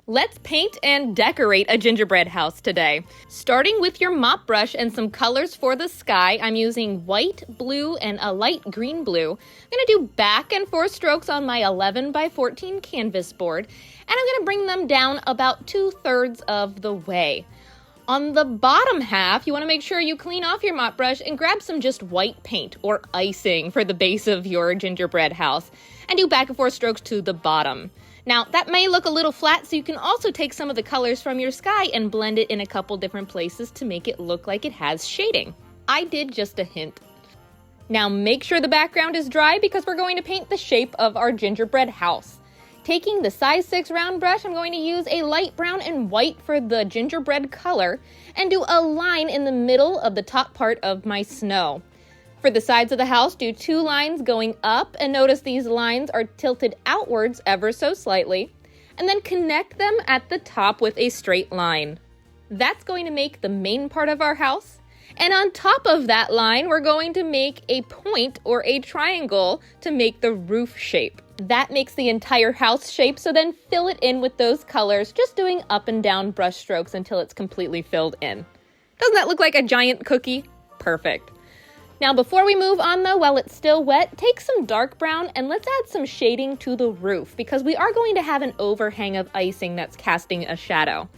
Let's paint and decorate a gingerbread house today. Starting with your mop brush and some colors for the sky, I'm using white, blue, and a light green blue. I'm going to do back and forth strokes on my 11 by 14 canvas board, and I'm going to bring them down about 2/3 of the way. On the bottom half, you want to make sure you clean off your mop brush and grab some just white paint or icing for the base of your gingerbread house, and do back and forth strokes to the bottom. Now, that may look a little flat, so you can also take some of the colors from your sky and blend it in a couple different places to make it look like it has shading. I did just a hint. Now, make sure the background is dry because we're going to paint the shape of our gingerbread house. Taking the size 6 round brush, I'm going to use a light brown and white for the gingerbread color and do a line in the middle of the top part of my snow. For the sides of the house, do 2 lines going up, and notice these lines are tilted outwards ever so slightly, and then connect them at the top with a straight line. That's going to make the main part of our house, and on top of that line, we're going to make a point or a triangle to make the roof shape. That makes the entire house shape, so then fill it in with those colors, just doing up and down brush strokes until it's completely filled in. Doesn't that look like a giant cookie? Perfect. Now, before we move on though, while it's still wet, take some dark brown and let's add some shading to the roof because we are going to have an overhang of icing that's casting a shadow.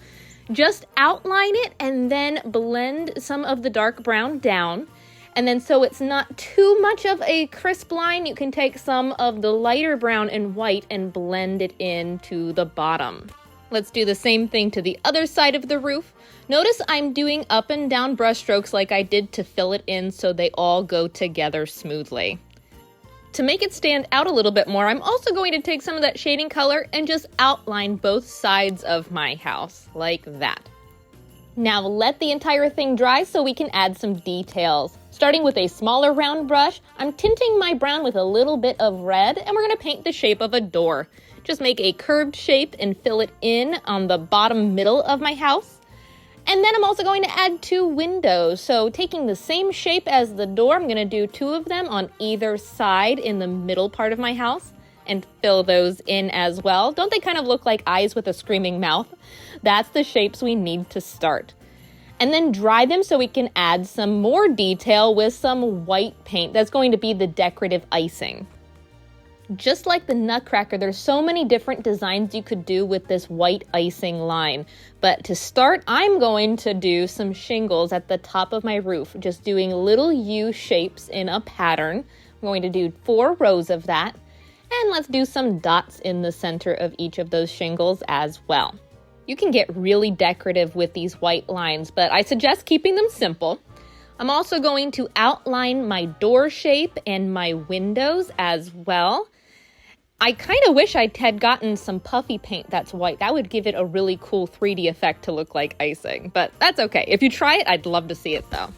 Just outline it and then blend some of the dark brown down. And then so it's not too much of a crisp line, you can take some of the lighter brown and white and blend it into the bottom. Let's do the same thing to the other side of the roof. Notice I'm doing up and down brush strokes like I did to fill it in so they all go together smoothly. To make it stand out a little bit more, I'm also going to take some of that shading color and just outline both sides of my house, like that. Now let the entire thing dry so we can add some details. Starting with a smaller round brush, I'm tinting my brown with a little bit of red, and we're going to paint the shape of a door. Just make a curved shape and fill it in on the bottom middle of my house. And then I'm also going to add 2 windows. So taking the same shape as the door, I'm going to do 2 of them on either side in the middle part of my house and fill those in as well. Don't they kind of look like eyes with a screaming mouth? That's the shapes we need to start. And then dry them so we can add some more detail with some white paint. That's going to be the decorative icing. Just like the Nutcracker, there's so many different designs you could do with this white icing line. But to start, I'm going to do some shingles at the top of my roof, just doing little U shapes in a pattern. I'm going to do 4 rows of that. And let's do some dots in the center of each of those shingles as well. You can get really decorative with these white lines, but I suggest keeping them simple. I'm also going to outline my door shape and my windows as well. I kind of wish I had gotten some puffy paint that's white. That would give it a really cool 3D effect to look like icing, but that's okay. If you try it, I'd love to see it though.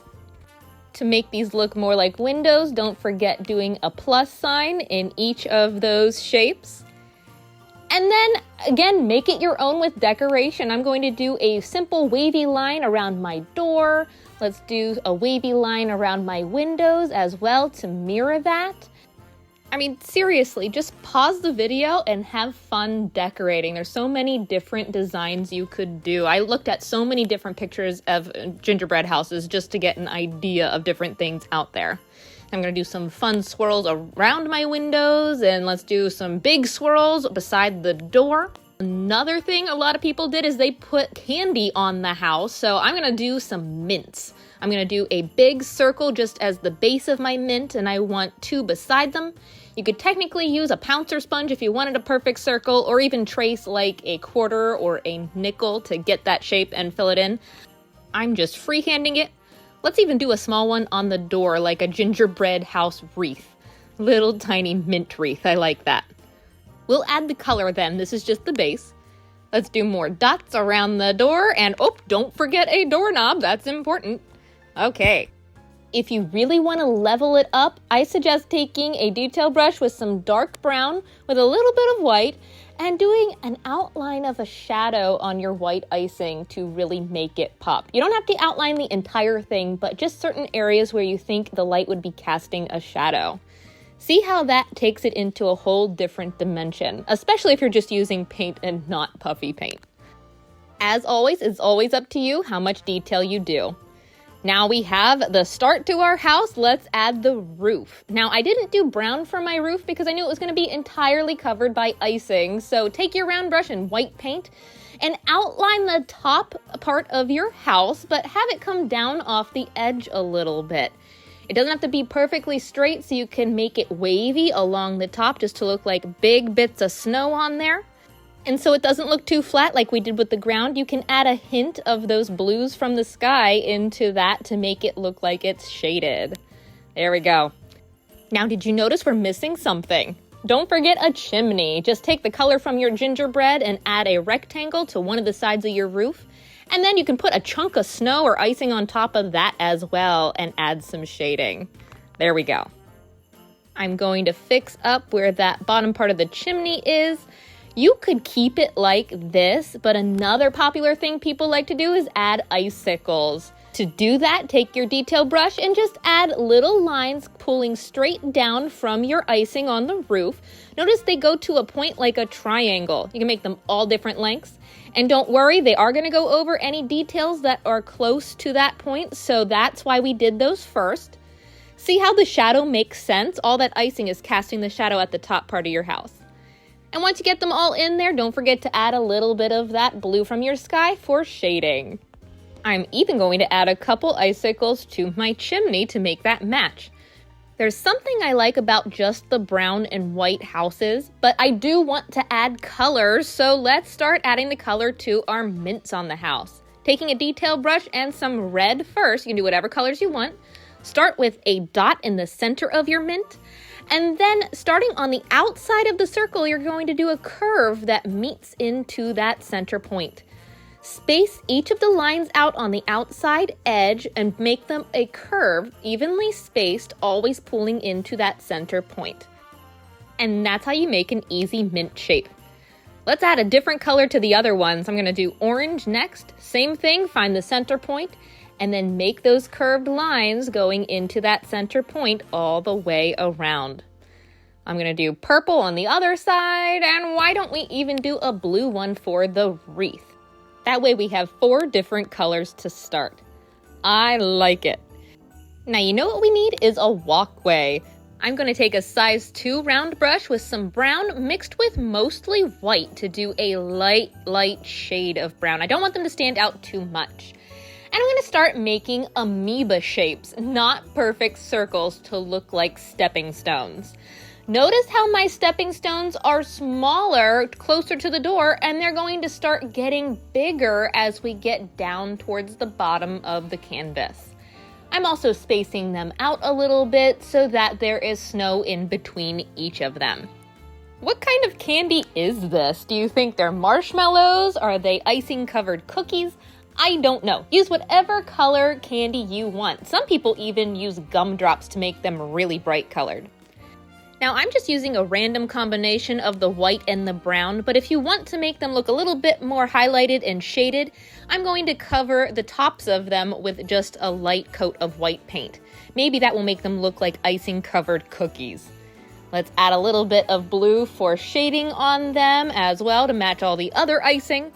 To make these look more like windows, don't forget doing a plus sign in each of those shapes. And then, again, make it your own with decoration. I'm going to do a simple wavy line around my door. Let's do a wavy line around my windows as well to mirror that. I mean, seriously, just pause the video and have fun decorating. There's so many different designs you could do. I looked at so many different pictures of gingerbread houses just to get an idea of different things out there. I'm going to do some fun swirls around my windows, and let's do some big swirls beside the door. Another thing a lot of people did is they put candy on the house, so I'm going to do some mints. I'm going to do a big circle just as the base of my mint, and I want 2 beside them. You could technically use a pouncer sponge if you wanted a perfect circle, or even trace like a quarter or a nickel to get that shape and fill it in. I'm just freehanding it. Let's even do a small one on the door, like a gingerbread house wreath. Little tiny mint wreath, I like that. We'll add the color then, this is just the base. Let's do more dots around the door, and oh, don't forget a doorknob, that's important. Okay. If you really want to level it up, I suggest taking a detail brush with some dark brown with a little bit of white and doing an outline of a shadow on your white icing to really make it pop. You don't have to outline the entire thing, but just certain areas where you think the light would be casting a shadow. See how that takes it into a whole different dimension, especially if you're just using paint and not puffy paint. As always, it's always up to you how much detail you do. Now we have the start to our house. Let's add the roof. Now I didn't do brown for my roof because I knew it was going to be entirely covered by icing. So take your round brush and white paint and outline the top part of your house, but have it come down off the edge a little bit. It doesn't have to be perfectly straight, so you can make it wavy along the top just to look like big bits of snow on there. And so it doesn't look too flat like we did with the ground, you can add a hint of those blues from the sky into that to make it look like it's shaded. There we go. Now, did you notice we're missing something? Don't forget a chimney. Just take the color from your gingerbread and add a rectangle to one of the sides of your roof. And then you can put a chunk of snow or icing on top of that as well and add some shading. There we go. I'm going to fix up where that bottom part of the chimney is. You could keep it like this, but another popular thing people like to do is add icicles. To do that, take your detail brush and just add little lines pulling straight down from your icing on the roof. Notice they go to a point like a triangle. You can make them all different lengths. And don't worry, they are going to go over any details that are close to that point, so that's why we did those first. See how the shadow makes sense? All that icing is casting the shadow at the top part of your house. And once you get them all in there, don't forget to add a little bit of that blue from your sky for shading. I'm even going to add a couple icicles to my chimney to make that match. There's something I like about just the brown and white houses, but I do want to add colors, so let's start adding the color to our mints on the house. Taking a detail brush and some red first, you can do whatever colors you want. Start with a dot in the center of your mint. And then starting on the outside of the circle, you're going to do a curve that meets into that center point. Space each of the lines out on the outside edge and make them a curve, evenly spaced, always pulling into that center point. And that's how you make an easy mint shape. Let's add a different color to the other ones. I'm going to do orange next. Same thing, find the center point, and then make those curved lines going into that center point all the way around. I'm going to do purple on the other side, and why don't we even do a blue one for the wreath? That way we have 4 different colors to start. I like it. Now you know what we need is a walkway. I'm going to take a size 2 round brush with some brown mixed with mostly white to do a light shade of brown. I don't want them to stand out too much. And I'm going to start making amoeba shapes, not perfect circles, to look like stepping stones. Notice how my stepping stones are smaller, closer to the door, and they're going to start getting bigger as we get down towards the bottom of the canvas. I'm also spacing them out a little bit so that there is snow in between each of them. What kind of candy is this? Do you think they're marshmallows? Are they icing-covered cookies? I don't know. Use whatever color candy you want. Some people even use gumdrops to make them really bright colored. Now I'm just using a random combination of the white and the brown, but if you want to make them look a little bit more highlighted and shaded, I'm going to cover the tops of them with just a light coat of white paint. Maybe that will make them look like icing-covered cookies. Let's add a little bit of blue for shading on them as well to match all the other icing.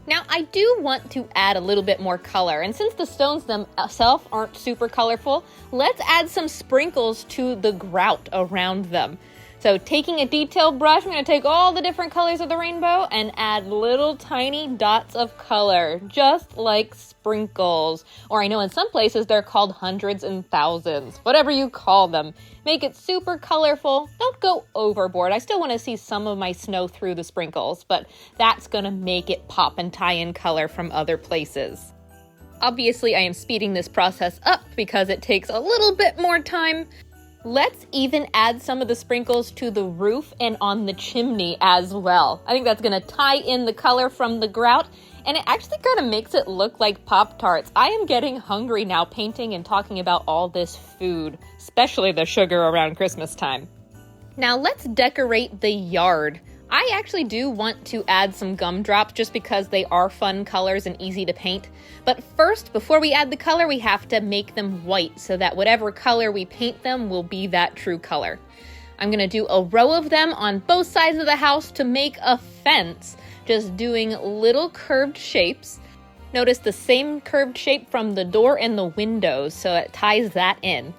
Now, I do want to add a little bit more color, and since the stones themselves aren't super colorful, let's add some sprinkles to the grout around them. So taking a detail brush, I'm going to take all the different colors of the rainbow and add little tiny dots of color, just like sprinkles. Or I know in some places they're called hundreds and thousands, whatever you call them. Make it super colorful. Don't go overboard. I still want to see some of my snow through the sprinkles, but that's going to make it pop and tie in color from other places. Obviously, I am speeding this process up because it takes a little bit more time. Let's even add some of the sprinkles to the roof and on the chimney as well. I think that's going to tie in the color from the grout, and it actually kind of makes it look like Pop-Tarts. I am getting hungry now painting and talking about all this food, especially the sugar around Christmas time. Now let's decorate the yard. I actually do want to add some gumdrops just because they are fun colors and easy to paint. But first, before we add the color, we have to make them white so that whatever color we paint them will be that true color. I'm going to do a row of them on both sides of the house to make a fence. just doing little curved shapes. Notice the same curved shape from the door and the windows, so it ties that in.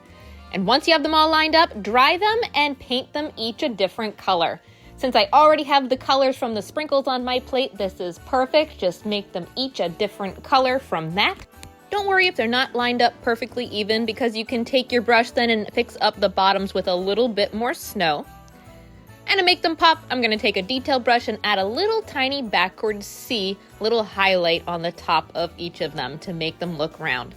And once you have them all lined up, dry them and paint them each a different color. Since I already have the colors from the sprinkles on my plate, this is perfect. Just make them each a different color from that. Don't worry if they're not lined up perfectly even, because you can take your brush then and fix up the bottoms with a little bit more snow. And to make them pop, I'm going to take a detail brush and add a little tiny backwards C, little highlight on the top of each of them to make them look round.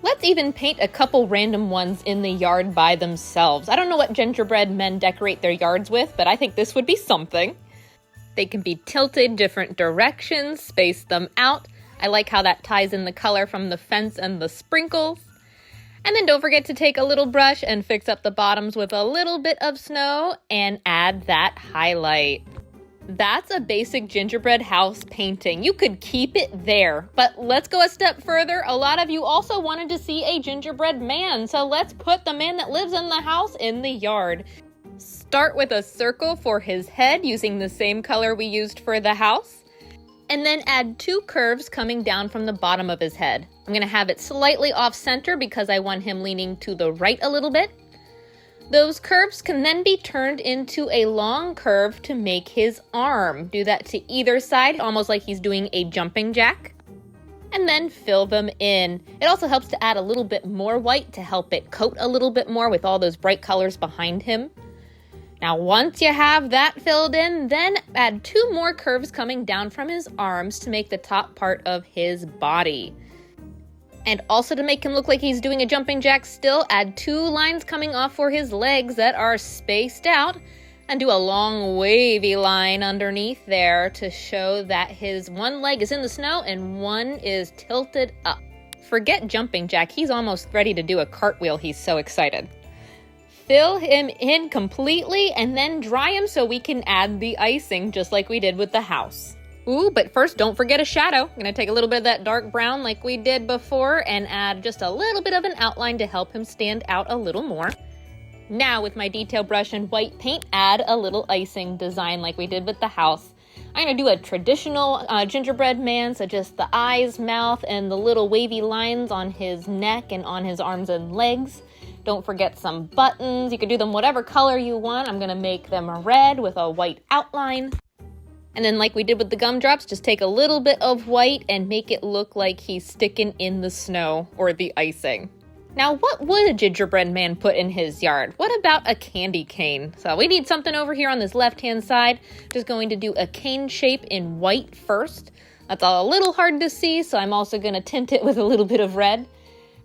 Let's even paint a couple random ones in the yard by themselves. I don't know what gingerbread men decorate their yards with, but I think this would be something. They can be tilted different directions, space them out. I like how that ties in the color from the fence and the sprinkles. And then don't forget to take a little brush and fix up the bottoms with a little bit of snow and add that highlight. That's a basic gingerbread house painting. You could keep it there, but let's go a step further. A lot of you also wanted to see a gingerbread man, so let's put the man that lives in the house in the yard. Start with a circle for his head using the same color we used for the house. And then add 2 curves coming down from the bottom of his head. I'm going to have it slightly off center because I want him leaning to the right a little bit. Those curves can then be turned into a long curve to make his arm. Do that to either side, almost like he's doing a jumping jack. And then fill them in. It also helps to add a little bit more white to help it coat a little bit more with all those bright colors behind him. Now, once you have that filled in, then add 2 more curves coming down from his arms to make the top part of his body. And also to make him look like he's doing a jumping jack still, add 2 lines coming off for his legs that are spaced out, and do a long wavy line underneath there to show that his one leg is in the snow and one is tilted up. Forget jumping jack, he's almost ready to do a cartwheel, he's so excited. Fill him in completely and then dry him so we can add the icing just like we did with the house. Ooh, but first don't forget a shadow. I'm gonna take a little bit of that dark brown like we did before and add just a little bit of an outline to help him stand out a little more. Now with my detail brush and white paint, add a little icing design like we did with the house. I'm gonna do a traditional gingerbread man, so just the eyes, mouth, and the little wavy lines on his neck and on his arms and legs. Don't forget some buttons. You can do them whatever color you want. I'm gonna make them red with a white outline. And then like we did with the gumdrops, just take a little bit of white and make it look like he's sticking in the snow or the icing. Now, what would a gingerbread man put in his yard? What about a candy cane? So we need something over here on this left-hand side. Just going to do a cane shape in white first. That's a little hard to see, so I'm also gonna tint it with a little bit of red.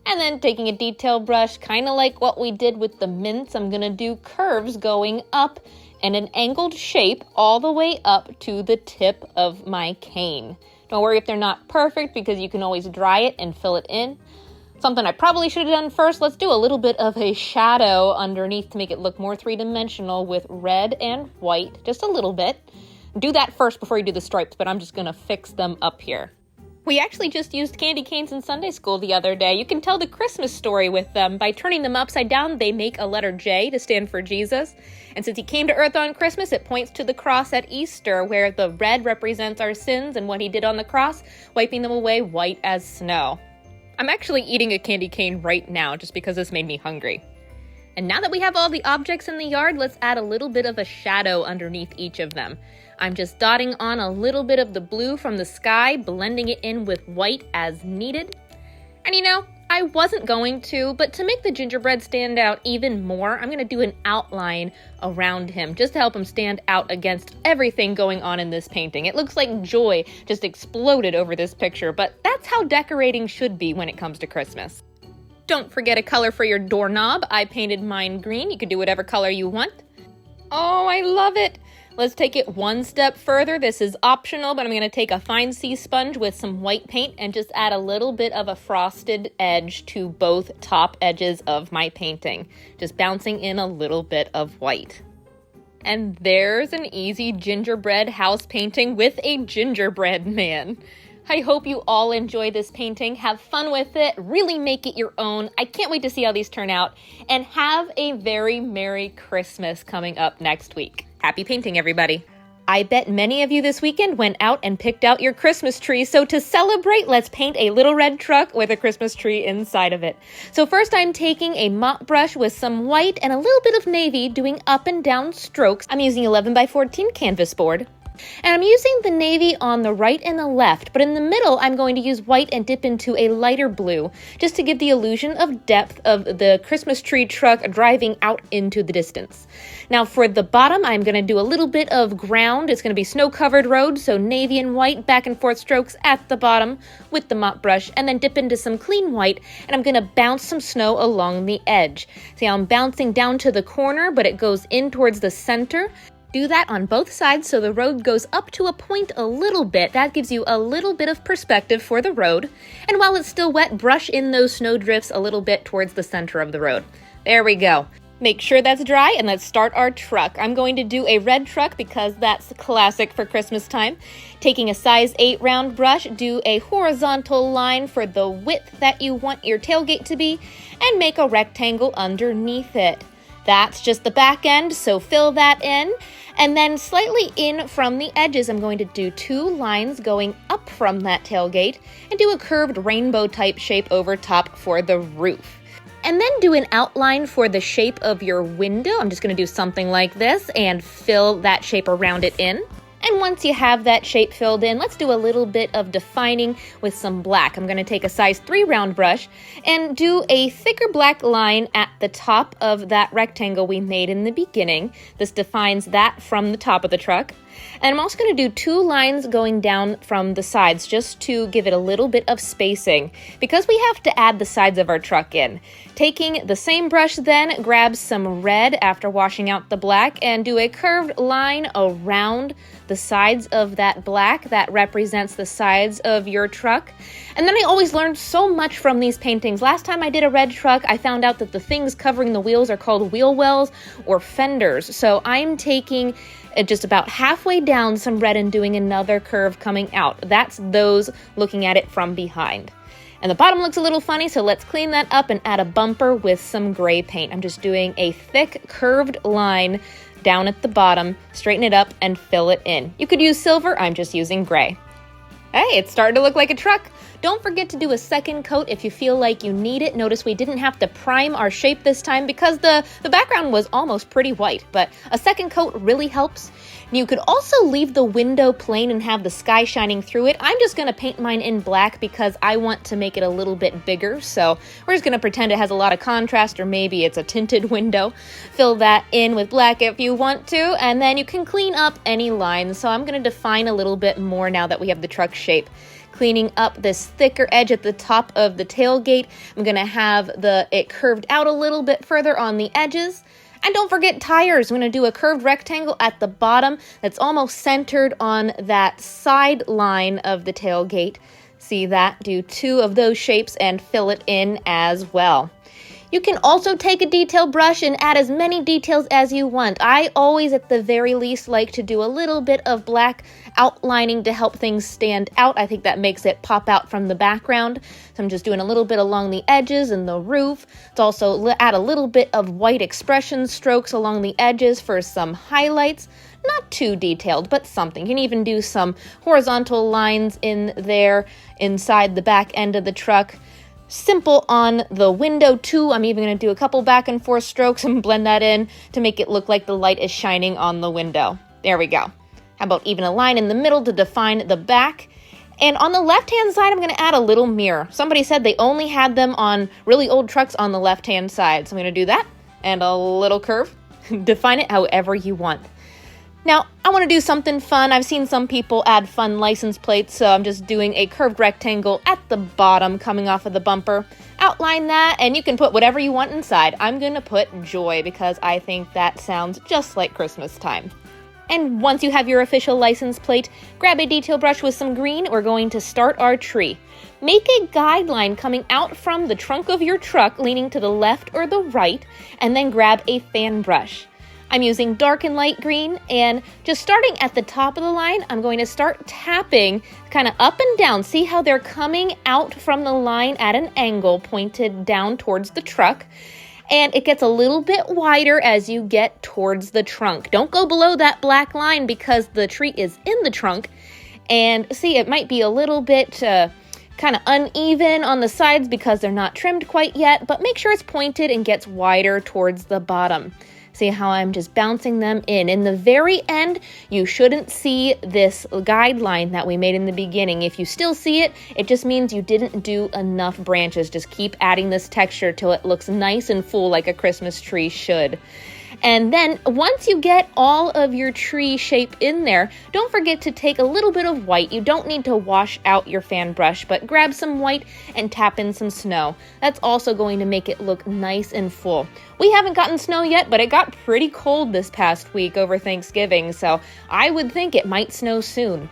And then taking a detail brush, kind of like what we did with the mints, I'm gonna do curves going up and an angled shape all the way up to the tip of my cane. Don't worry if they're not perfect because you can always dry it and fill it in. Something I probably should have done first, let's do a little bit of a shadow underneath to make it look more three-dimensional with red and white, just a little bit. Do that first before you do the stripes, but I'm just gonna fix them up here. We actually just used candy canes in Sunday school the other day. You can tell the Christmas story with them. By turning them upside down, they make a letter J to stand for Jesus. And since he came to earth on Christmas, it points to the cross at Easter, where the red represents our sins and what he did on the cross, wiping them away white as snow. I'm actually eating a candy cane right now just because this made me hungry. And now that we have all the objects in the yard, let's add a little bit of a shadow underneath each of them. I'm just dotting on a little bit of the blue from the sky, blending it in with white as needed. And you know, I wasn't going to, but to make the gingerbread stand out even more, I'm gonna do an outline around him just to help him stand out against everything going on in this painting. It looks like joy just exploded over this picture, but that's how decorating should be when it comes to Christmas. Don't forget a color for your doorknob. I painted mine green. You can do whatever color you want. Oh, I love it. Let's take it one step further. This is optional, but I'm going to take a fine sea sponge with some white paint and just add a little bit of a frosted edge to both top edges of my painting, just bouncing in a little bit of white. And there's an easy gingerbread house painting with a gingerbread man. I hope you all enjoy this painting, have fun with it, really make it your own. I can't wait to see how these turn out, and have a very Merry Christmas coming up next week. Happy painting, everybody. I bet many of you this weekend went out and picked out your Christmas tree, so to celebrate, let's paint a little red truck with a Christmas tree inside of it. So first I'm taking a mop brush with some white and a little bit of navy, doing up and down strokes. I'm using 11 by 14 canvas board. And I'm using the navy on the right and the left, but in the middle I'm going to use white and dip into a lighter blue, just to give the illusion of depth of the Christmas tree truck driving out into the distance. Now for the bottom, I'm going to do a little bit of ground. It's going to be snow-covered road, so navy and white back and forth strokes at the bottom with the mop brush, and then dip into some clean white, and I'm going to bounce some snow along the edge. See how I'm bouncing down to the corner, but it goes in towards the center. Do that on both sides so the road goes up to a point a little bit. That gives you a little bit of perspective for the road. And while it's still wet, brush in those snow drifts a little bit towards the center of the road. There we go. Make sure that's dry and let's start our truck. I'm going to do a red truck because that's classic for Christmas time. Taking a size 8 round brush, do a horizontal line for the width that you want your tailgate to be and make a rectangle underneath it. That's just the back end, so fill that in. And then slightly in from the edges, I'm going to do 2 lines going up from that tailgate and do a curved rainbow type shape over top for the roof. And then do an outline for the shape of your window. I'm just going to do something like this and fill that shape around it in. And once you have that shape filled in, let's do a little bit of defining with some black. I'm going to take a size 3 round brush and do a thicker black line at the top of that rectangle we made in the beginning. This defines that from the top of the truck. And I'm also going to do 2 lines going down from the sides just to give it a little bit of spacing because we have to add the sides of our truck in. Taking the same brush then, grab some red after washing out the black and do a curved line around the sides of that black that represents the sides of your truck. And then I always learned so much from these paintings. Last time I did a red truck, I found out that the things covering the wheels are called wheel wells or fenders. So I'm taking just about halfway down some red and doing another curve coming out. That's those looking at it from behind. And the bottom looks a little funny, so let's clean that up and add a bumper with some gray paint. I'm just doing a thick curved line down at the bottom, straighten it up and fill it in. You could use silver, I'm just using gray. Hey, it's starting to look like a truck. Don't forget to do a second coat if you feel like you need it. Notice we didn't have to prime our shape this time because the background was almost pretty white, but a second coat really helps. You could also leave the window plain and have the sky shining through it. I'm just going to paint mine in black because I want to make it a little bit bigger, so we're just going to pretend it has a lot of contrast, or maybe it's a tinted window. Fill that in with black if you want to, and then you can clean up any lines. So I'm going to define a little bit more now that we have the truck shape. Cleaning up this thicker edge at the top of the tailgate. I'm going to have it curved out a little bit further on the edges. And don't forget tires. I'm going to do a curved rectangle at the bottom that's almost centered on that side line of the tailgate. See that? Do 2 of those shapes and fill it in as well. You can also take a detail brush and add as many details as you want. I always, at the very least, like to do a little bit of black outlining to help things stand out. I think that makes it pop out from the background. So I'm just doing a little bit along the edges and the roof. Let's also add a little bit of white expression strokes along the edges for some highlights. Not too detailed, but something. You can even do some horizontal lines in there inside the back end of the truck. Simple on the window too. I'm even going to do a couple back and forth strokes and blend that in to make it look like the light is shining on the window. There we go. How about even a line in the middle to define the back? And on the left-hand side, I'm going to add a little mirror. Somebody said they only had them on really old trucks on the left-hand side. So I'm going to do that and a little curve. Define it however you want. Now, I want to do something fun. I've seen some people add fun license plates, so I'm just doing a curved rectangle at the bottom coming off of the bumper. Outline that, and you can put whatever you want inside. I'm going to put joy because I think that sounds just like Christmas time. And once you have your official license plate, grab a detail brush with some green. We're going to start our tree. Make a guideline coming out from the trunk of your truck, leaning to the left or the right, and then grab a fan brush. I'm using dark and light green, and just starting at the top of the line, I'm going to start tapping kind of up and down. See how they're coming out from the line at an angle pointed down towards the truck. And it gets a little bit wider as you get towards the trunk. Don't go below that black line because the tree is in the trunk. And see, it might be a little bit kind of uneven on the sides because they're not trimmed quite yet, but make sure it's pointed and gets wider towards the bottom. See how I'm just bouncing them in. In the very end, you shouldn't see this guideline that we made in the beginning. If you still see it, it just means you didn't do enough branches. Just keep adding this texture till it looks nice and full like a Christmas tree should. And then once you get all of your tree shape in there, don't forget to take a little bit of white. You don't need to wash out your fan brush, but grab some white and tap in some snow. That's also going to make it look nice and full. We haven't gotten snow yet, but it got pretty cold this past week over Thanksgiving, so I would think it might snow soon.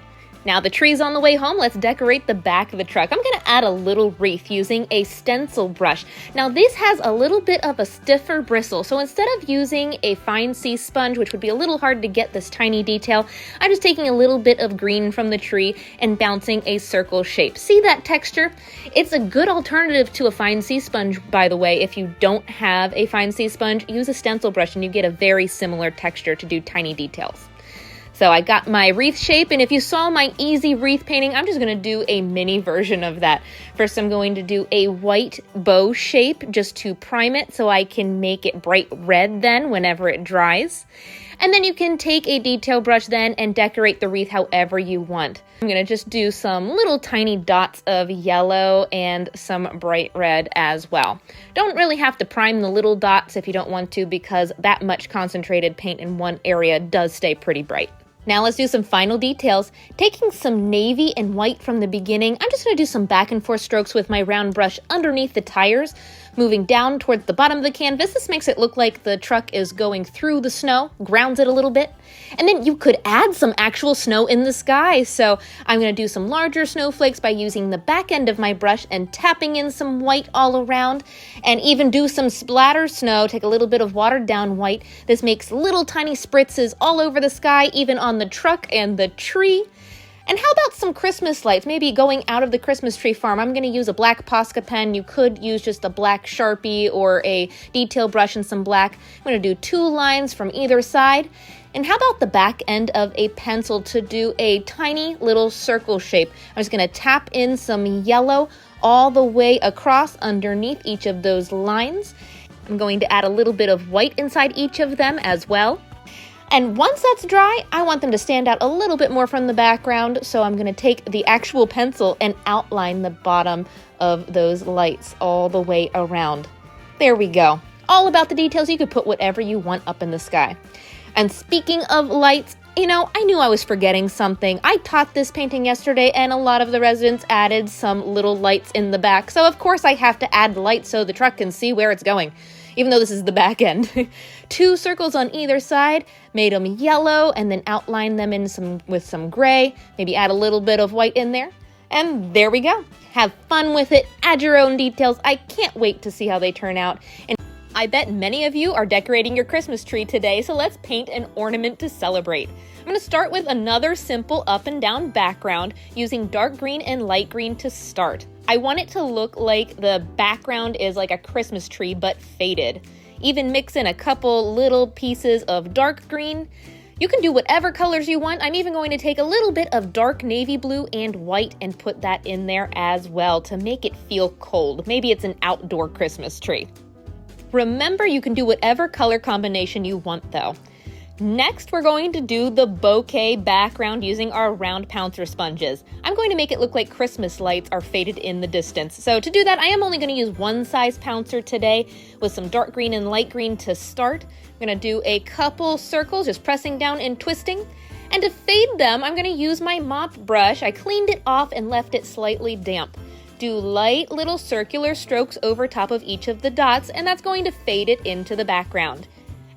Now the tree's on the way home, let's decorate the back of the truck. I'm going to add a little wreath using a stencil brush. Now this has a little bit of a stiffer bristle, so instead of using a fine C sponge, which would be a little hard to get this tiny detail, I'm just taking a little bit of green from the tree and bouncing a circle shape. See that texture? It's a good alternative to a fine C sponge, by the way. If you don't have a fine C sponge, use a stencil brush and you get a very similar texture to do tiny details. So I got my wreath shape, and if you saw my easy wreath painting, I'm just going to do a mini version of that. First, I'm going to do a white bow shape just to prime it so I can make it bright red then whenever it dries. And then you can take a detail brush then and decorate the wreath however you want. I'm going to just do some little tiny dots of yellow and some bright red as well. Don't really have to prime the little dots if you don't want to, because that much concentrated paint in one area does stay pretty bright. Now let's do some final details. Taking some navy and white from the beginning, I'm just going to do some back and forth strokes with my round brush underneath the tires, moving down towards the bottom of the canvas. This makes it look like the truck is going through the snow, grounds it a little bit. And then you could add some actual snow in the sky. So I'm going to do some larger snowflakes by using the back end of my brush and tapping in some white all around, and even do some splatter snow, take a little bit of watered down white. This makes little tiny spritzes all over the sky, even on the truck and the tree. And how about some Christmas lights? Maybe going out of the Christmas tree farm. I'm going to use a black Posca pen. You could use just a black Sharpie or a detail brush and some black. I'm going to do 2 lines from either side. And how about the back end of a pencil to do a tiny little circle shape? I'm just going to tap in some yellow all the way across underneath each of those lines. I'm going to add a little bit of white inside each of them as well. And once that's dry, I want them to stand out a little bit more from the background, so I'm going to take the actual pencil and outline the bottom of those lights all the way around. There we go. All about the details. You could put whatever you want up in the sky. And speaking of lights, you know, I knew I was forgetting something. I taught this painting yesterday, and a lot of the residents added some little lights in the back. So of course I have to add lights so the truck can see where it's going, even though this is the back end. 2 circles on either side, made them yellow, and then outlined them in with some gray. Maybe add a little bit of white in there. And there we go. Have fun with it. Add your own details. I can't wait to see how they turn out. And I bet many of you are decorating your Christmas tree today, so let's paint an ornament to celebrate. I'm going to start with another simple up and down background using dark green and light green to start. I want it to look like the background is like a Christmas tree but faded. Even mix in a couple little pieces of dark green. You can do whatever colors you want. I'm even going to take a little bit of dark navy blue and white and put that in there as well to make it feel cold. Maybe it's an outdoor Christmas tree. Remember, you can do whatever color combination you want though. Next, we're going to do the bouquet background using our round pouncer sponges. I'm going to make it look like Christmas lights are faded in the distance. So to do that, I am only going to use 1 size pouncer today with some dark green and light green to start. I'm going to do a couple circles, just pressing down and twisting. And to fade them, I'm going to use my mop brush. I cleaned it off and left it slightly damp. Do light little circular strokes over top of each of the dots, and that's going to fade it into the background.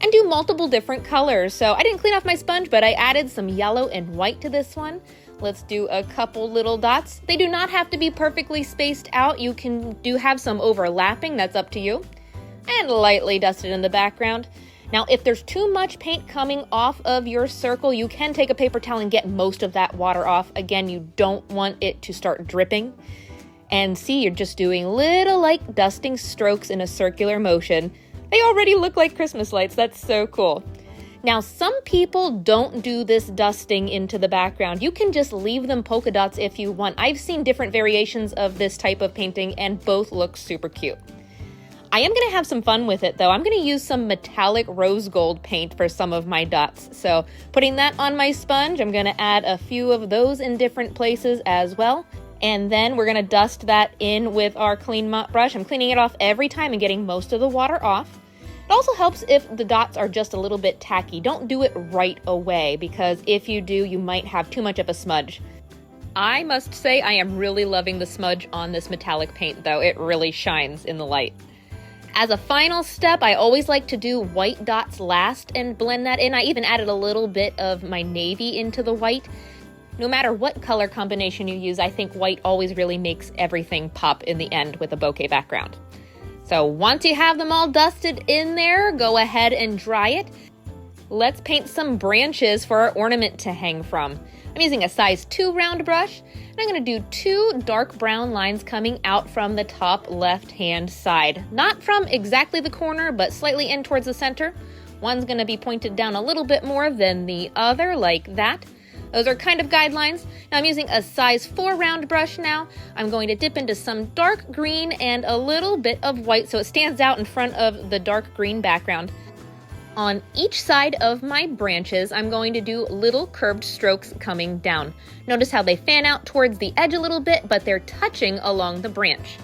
And do multiple different colors. So I didn't clean off my sponge, but I added some yellow and white to this one. Let's do a couple little dots. They do not have to be perfectly spaced out. You can have some overlapping, that's up to you. And lightly dusted in the background. Now, if there's too much paint coming off of your circle, you can take a paper towel and get most of that water off. Again, you don't want it to start dripping. And see, you're just doing little like dusting strokes in a circular motion. They already look like Christmas lights. That's so cool. Now, some people don't do this dusting into the background. You can just leave them polka dots if you want. I've seen different variations of this type of painting and both look super cute. I am going to have some fun with it though. I'm going to use some metallic rose gold paint for some of my dots. So putting that on my sponge, I'm going to add a few of those in different places as well. And then we're going to dust that in with our clean mop brush. I'm cleaning it off every time and getting most of the water off. It also helps if the dots are just a little bit tacky. Don't do it right away, because if you do, you might have too much of a smudge. I must say I am really loving the smudge on this metallic paint though. It really shines in the light. As a final step, I always like to do white dots last and blend that in. I even added a little bit of my navy into the white. No matter what color combination you use, I think white always really makes everything pop in the end with a bokeh background. So once you have them all dusted in there, go ahead and dry it. Let's paint some branches for our ornament to hang from. I'm using a size 2 round brush, and I'm going to do 2 dark brown lines coming out from the top left-hand side. Not from exactly the corner, but slightly in towards the center. One's going to be pointed down a little bit more than the other, like that. Those are kind of guidelines. Now I'm using a size 4 round brush now. I'm going to dip into some dark green and a little bit of white so it stands out in front of the dark green background. On each side of my branches, I'm going to do little curved strokes coming down. Notice how they fan out towards the edge a little bit, but they're touching along the branch.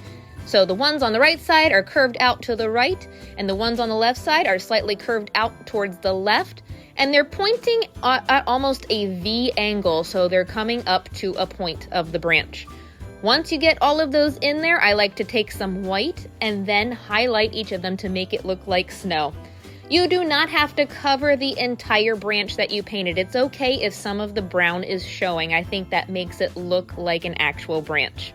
So the ones on the right side are curved out to the right, and the ones on the left side are slightly curved out towards the left. And they're pointing at almost a V angle, so they're coming up to a point of the branch. Once you get all of those in there, I like to take some white and then highlight each of them to make it look like snow. You do not have to cover the entire branch that you painted. It's okay if some of the brown is showing. I think that makes it look like an actual branch.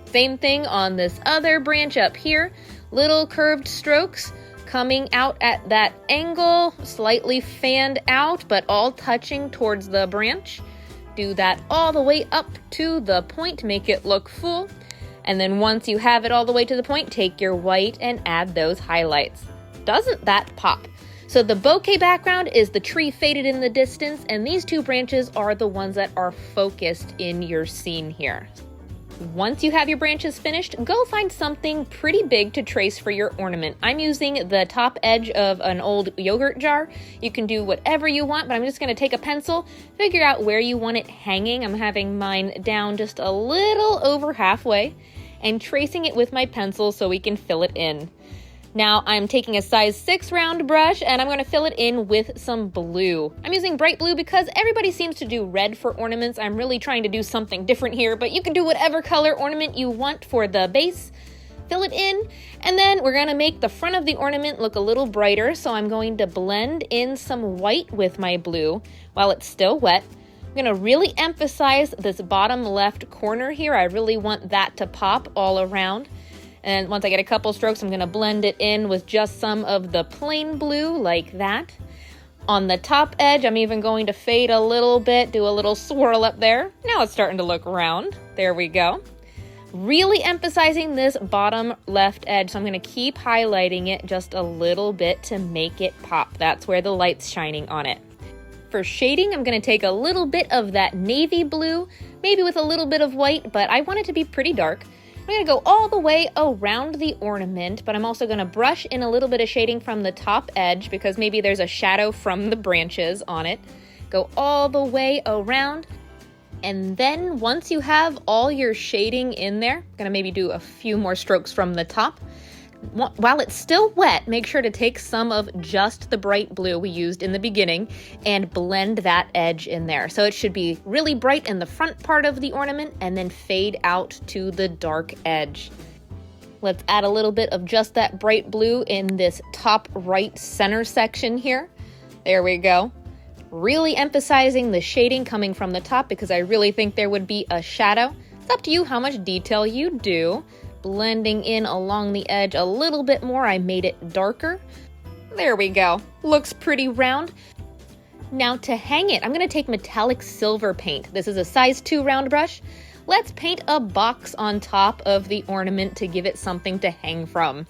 Same thing on this other branch up here. Little curved strokes coming out at that angle, slightly fanned out, but all touching towards the branch. Do that all the way up to the point, make it look full. And then once you have it all the way to the point, take your white and add those highlights. Doesn't that pop? So the bokeh background is the tree faded in the distance, and these 2 branches are the ones that are focused in your scene here. Once you have your branches finished, go find something pretty big to trace for your ornament. I'm using the top edge of an old yogurt jar. You can do whatever you want, but I'm just going to take a pencil, figure out where you want it hanging. I'm having mine down just a little over halfway and tracing it with my pencil so we can fill it in. Now I'm taking a size 6 round brush and I'm going to fill it in with some blue. I'm using bright blue because everybody seems to do red for ornaments. I'm really trying to do something different here, but you can do whatever color ornament you want for the base. Fill it in, and then we're going to make the front of the ornament look a little brighter, so I'm going to blend in some white with my blue while it's still wet. I'm going to really emphasize this bottom left corner here. I really want that to pop all around. And once I get a couple strokes, I'm going to blend it in with just some of the plain blue like that. On the top edge, I'm even going to fade a little bit, do a little swirl up there. Now it's starting to look round. There we go. Really emphasizing this bottom left edge, so I'm going to keep highlighting it just a little bit to make it pop. That's where the light's shining on it. For shading, I'm going to take a little bit of that navy blue, maybe with a little bit of white, but I want it to be pretty dark. I'm going to go all the way around the ornament, but I'm also going to brush in a little bit of shading from the top edge because maybe there's a shadow from the branches on it. Go all the way around. And then once you have all your shading in there, I'm going to maybe do a few more strokes from the top. While it's still wet, make sure to take some of just the bright blue we used in the beginning and blend that edge in there. So it should be really bright in the front part of the ornament and then fade out to the dark edge. Let's add a little bit of just that bright blue in this top right center section here. There we go. Really emphasizing the shading coming from the top because I really think there would be a shadow. It's up to you how much detail you do. Blending in along the edge a little bit more, I made it darker. There we go. Looks pretty round. Now to hang it, I'm going to take metallic silver paint. This is a size 2 round brush. Let's paint a box on top of the ornament to give it something to hang from.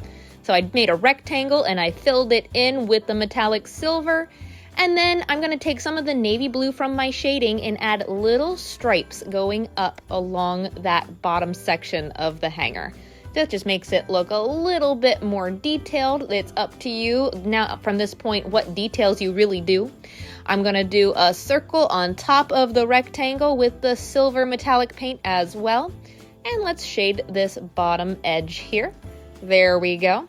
So I made a rectangle and I filled it in with the metallic silver. And then I'm going to take some of the navy blue from my shading and add little stripes going up along that bottom section of the hanger. That just makes it look a little bit more detailed. It's up to you now from this point what details you really do. I'm going to do a circle on top of the rectangle with the silver metallic paint as well. And let's shade this bottom edge here. There we go.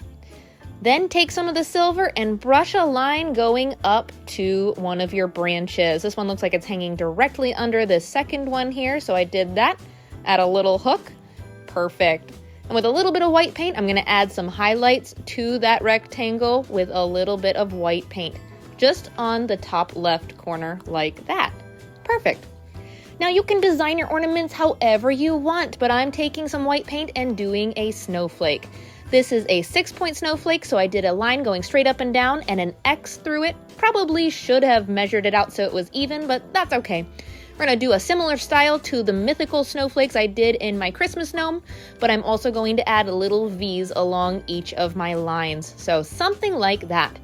Then take some of the silver and brush a line going up to one of your branches. This one looks like it's hanging directly under the second one here, so I did that. Add a little hook. Perfect. And with a little bit of white paint, I'm going to add some highlights to that rectangle with a little bit of white paint, just on the top left corner like that. Perfect. Now you can design your ornaments however you want, but I'm taking some white paint and doing a snowflake. This is a 6-point snowflake, so I did a line going straight up and down and an X through it. Probably should have measured it out so it was even, but that's okay. We're going to do a similar style to the mythical snowflakes I did in my Christmas gnome, but I'm also going to add little V's along each of my lines. So something like that.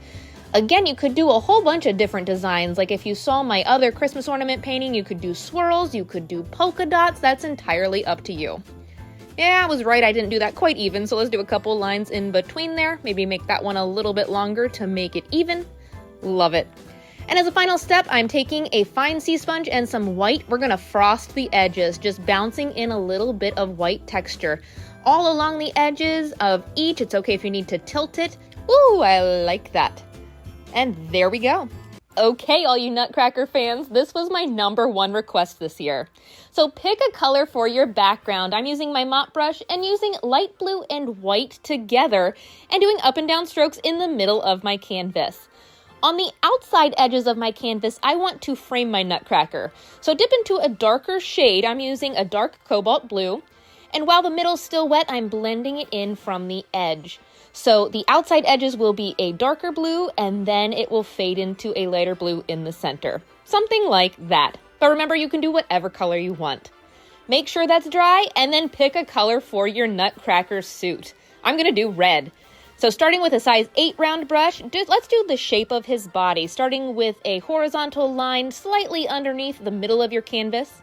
Again, you could do a whole bunch of different designs. Like if you saw my other Christmas ornament painting, you could do swirls, you could do polka dots. That's entirely up to you. Yeah, I was right, I didn't do that quite even, so let's do a couple lines in between there. Maybe make that one a little bit longer to make it even. Love it. And as a final step, I'm taking a fine sea sponge and some white. We're gonna frost the edges, just bouncing in a little bit of white texture. All along the edges of each. It's okay if you need to tilt it. Ooh, I like that. And there we go. Okay, all you Nutcracker fans, this was my #1 request this year. So pick a color for your background. I'm using my mop brush and using light blue and white together and doing up and down strokes in the middle of my canvas. On the outside edges of my canvas, I want to frame my Nutcracker. So dip into a darker shade. I'm using a dark cobalt blue. And while the middle's still wet, I'm blending it in from the edge. So the outside edges will be a darker blue, and then it will fade into a lighter blue in the center. Something like that. But remember, you can do whatever color you want. Make sure that's dry, and then pick a color for your Nutcracker suit. I'm going to do red. So starting with a size 8 round brush, let's do the shape of his body, starting with a horizontal line slightly underneath the middle of your canvas.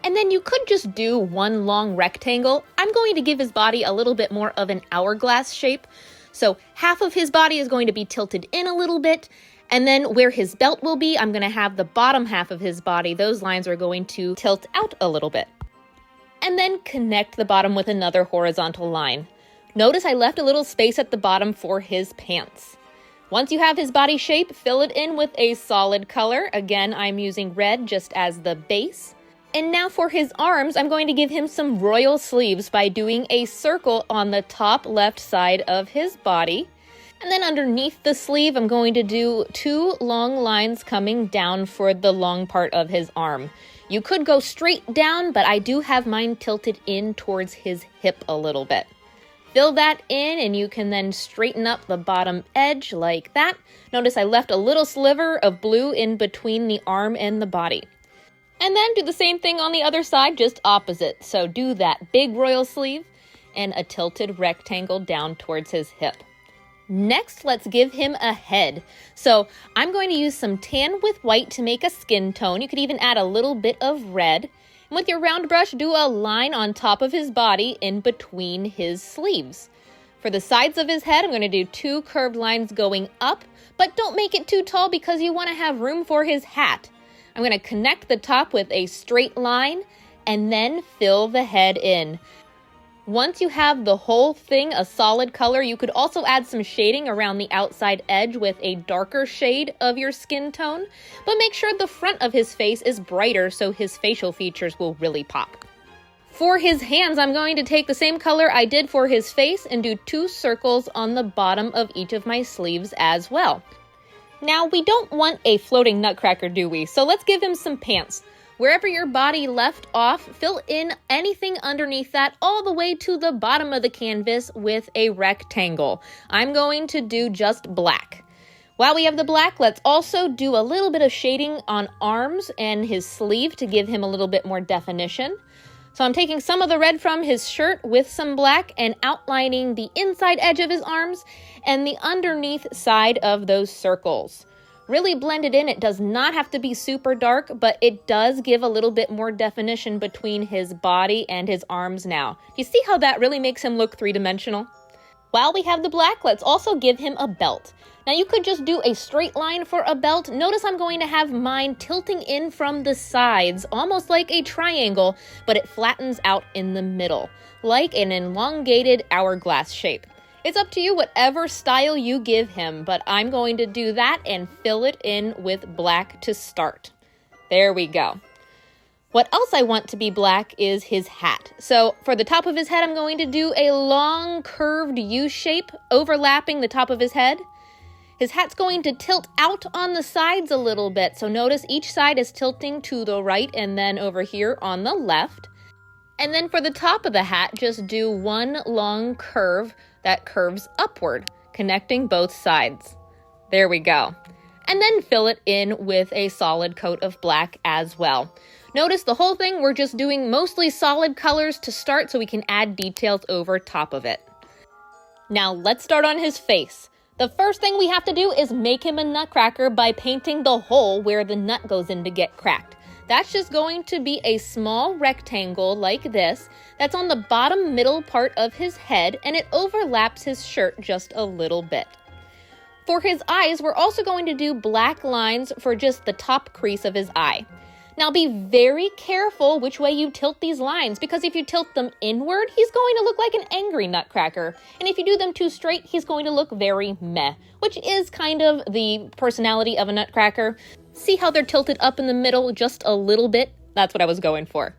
And then you could just do one long rectangle. I'm going to give his body a little bit more of an hourglass shape. So half of his body is going to be tilted in a little bit. And then where his belt will be, I'm going to have the bottom half of his body. Those lines are going to tilt out a little bit. And then connect the bottom with another horizontal line. Notice I left a little space at the bottom for his pants. Once you have his body shape, fill it in with a solid color. Again, I'm using red just as the base. And now for his arms, I'm going to give him some royal sleeves by doing a circle on the top left side of his body. And then underneath the sleeve, I'm going to do 2 long lines coming down for the long part of his arm. You could go straight down, but I do have mine tilted in towards his hip a little bit. Fill that in, and you can then straighten up the bottom edge like that. Notice I left a little sliver of blue in between the arm and the body. And then do the same thing on the other side, just opposite. So do that big royal sleeve and a tilted rectangle down towards his hip. Next, let's give him a head. So I'm going to use some tan with white to make a skin tone. You could even add a little bit of red. And with your round brush, do a line on top of his body in between his sleeves. For the sides of his head, I'm going to do 2 curved lines going up, but don't make it too tall because you want to have room for his hat. I'm going to connect the top with a straight line and then fill the head in. Once you have the whole thing a solid color, you could also add some shading around the outside edge with a darker shade of your skin tone, but make sure the front of his face is brighter so his facial features will really pop. For his hands, I'm going to take the same color I did for his face and do 2 circles on the bottom of each of my sleeves as well. Now, we don't want a floating Nutcracker, do we? So let's give him some pants. Wherever your body left off, fill in anything underneath that all the way to the bottom of the canvas with a rectangle. I'm going to do just black. While we have the black, let's also do a little bit of shading on arms and his sleeve to give him a little bit more definition. So I'm taking some of the red from his shirt with some black and outlining the inside edge of his arms and the underneath side of those circles. Really blend it in. It does not have to be super dark, but it does give a little bit more definition between his body and his arms now. Do you see how that really makes him look three-dimensional? While we have the black, let's also give him a belt. Now you could just do a straight line for a belt. Notice I'm going to have mine tilting in from the sides, almost like a triangle, but it flattens out in the middle, like an elongated hourglass shape. It's up to you whatever style you give him, but I'm going to do that and fill it in with black to start. There we go. What else I want to be black is his hat. So for the top of his head, I'm going to do a long curved U shape overlapping the top of his head. His hat's going to tilt out on the sides a little bit. So notice each side is tilting to the right and then over here on the left. And then for the top of the hat, just do one long curve that curves upward, connecting both sides. There we go. And then fill it in with a solid coat of black as well. Notice the whole thing, we're just doing mostly solid colors to start so we can add details over top of it. Now let's start on his face. The first thing we have to do is make him a nutcracker by painting the hole where the nut goes in to get cracked. That's just going to be a small rectangle like this that's on the bottom middle part of his head, and it overlaps his shirt just a little bit. For his eyes, we're also going to do black lines for just the top crease of his eye. Now be very careful which way you tilt these lines, because if you tilt them inward, he's going to look like an angry nutcracker. And if you do them too straight, he's going to look very meh, which is kind of the personality of a nutcracker. See how they're tilted up in the middle just a little bit? That's what I was going for.